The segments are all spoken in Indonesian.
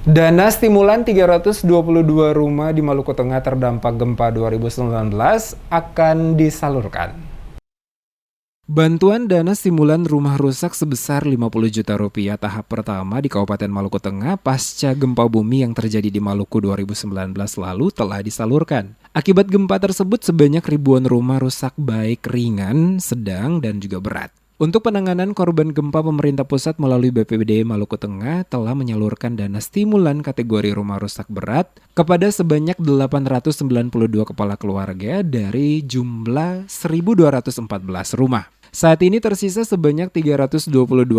Dana stimulan 322 rumah di Maluku Tengah terdampak gempa 2019 akan disalurkan. Bantuan dana stimulan rumah rusak sebesar 50 juta rupiah tahap pertama di Kabupaten Maluku Tengah pasca gempa bumi yang terjadi di Maluku 2019 lalu telah disalurkan. Akibat gempa tersebut sebanyak ribuan rumah rusak baik ringan, sedang, dan juga berat. Untuk penanganan korban gempa, pemerintah pusat melalui BPBD Maluku Tengah telah menyalurkan dana stimulan kategori rumah rusak berat kepada sebanyak 892 kepala keluarga dari jumlah 1.214 rumah. Saat ini tersisa sebanyak 322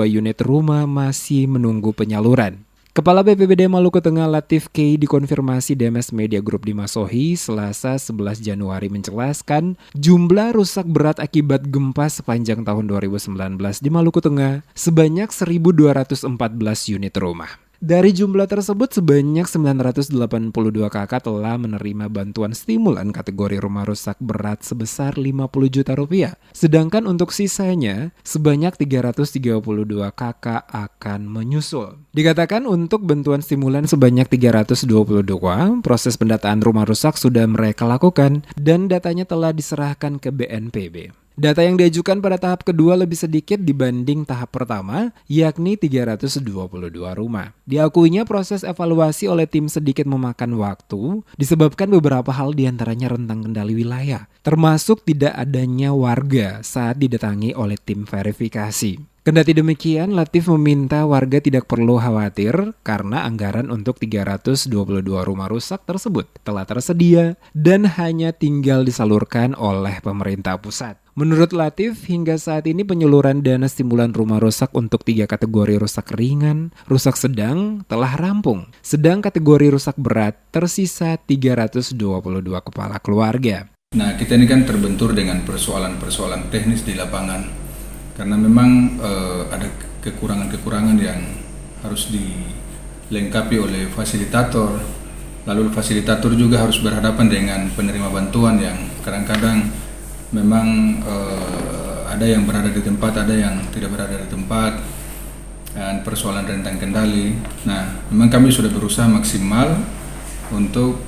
unit rumah masih menunggu penyaluran. Kepala BPBD Maluku Tengah Latif K dikonfirmasi DMS Media Group di Masohi Selasa 11 Januari menjelaskan jumlah rusak berat akibat gempa sepanjang tahun 2019 di Maluku Tengah sebanyak 1.214 unit rumah. Dari jumlah tersebut, sebanyak 982 kakak telah menerima bantuan stimulan kategori rumah rusak berat sebesar 50 juta rupiah. Sedangkan untuk sisanya, sebanyak 332 kakak akan menyusul. Dikatakan untuk bantuan stimulan sebanyak 322, proses pendataan rumah rusak sudah mereka lakukan dan datanya telah diserahkan ke BNPB. Data yang diajukan pada tahap kedua lebih sedikit dibanding tahap pertama, yakni 322 rumah. Diakuinya proses evaluasi oleh tim sedikit memakan waktu, disebabkan beberapa hal diantaranya rentang kendali wilayah, termasuk tidak adanya warga saat didatangi oleh tim verifikasi. Kendati demikian, Latif meminta warga tidak perlu khawatir karena anggaran untuk 322 rumah rusak tersebut telah tersedia dan hanya tinggal disalurkan oleh pemerintah pusat. Menurut Latif, hingga saat ini penyaluran dana stimulan rumah rusak untuk 3 kategori rusak ringan, rusak sedang telah rampung. Sedang kategori rusak berat tersisa 322 kepala keluarga. Nah, kita ini kan terbentur dengan persoalan-persoalan teknis di lapangan. Karena memang ada kekurangan-kekurangan yang harus dilengkapi oleh fasilitator. Lalu fasilitator juga harus berhadapan dengan penerima bantuan yang kadang-kadang memang ada yang berada di tempat, ada yang tidak berada di tempat, dan persoalan rentang kendali. Nah, memang kami sudah berusaha maksimal untuk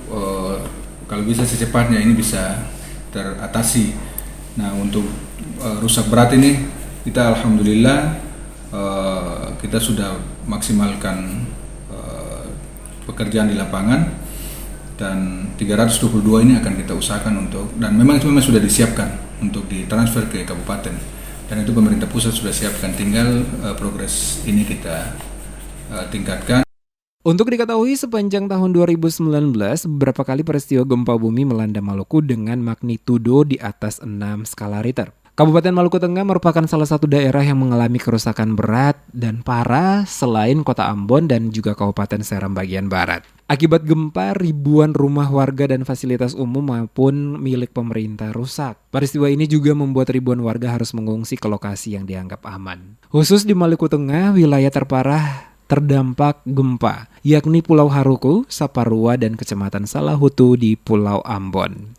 kalau bisa secepatnya ini bisa teratasi. Nah, untuk rusak berat ini kita alhamdulillah kita sudah maksimalkan pekerjaan di lapangan dan 322 ini akan kita usahakan untuk, dan memang itu sudah disiapkan untuk ditransfer ke kabupaten dan itu pemerintah pusat sudah siapkan, tinggal progres ini kita tingkatkan. Untuk diketahui sepanjang tahun 2019, beberapa kali peristiwa gempa bumi melanda Maluku dengan magnitudo di atas 6 skala Richter. Kabupaten Maluku Tengah merupakan salah satu daerah yang mengalami kerusakan berat dan parah selain Kota Ambon dan juga Kabupaten Seram bagian barat. Akibat gempa, ribuan rumah warga dan fasilitas umum maupun milik pemerintah rusak. Peristiwa ini juga membuat ribuan warga harus mengungsi ke lokasi yang dianggap aman. Khusus di Maluku Tengah, wilayah terparah terdampak gempa, yakni Pulau Haruku, Saparua, dan Kecamatan Salahutu di Pulau Ambon.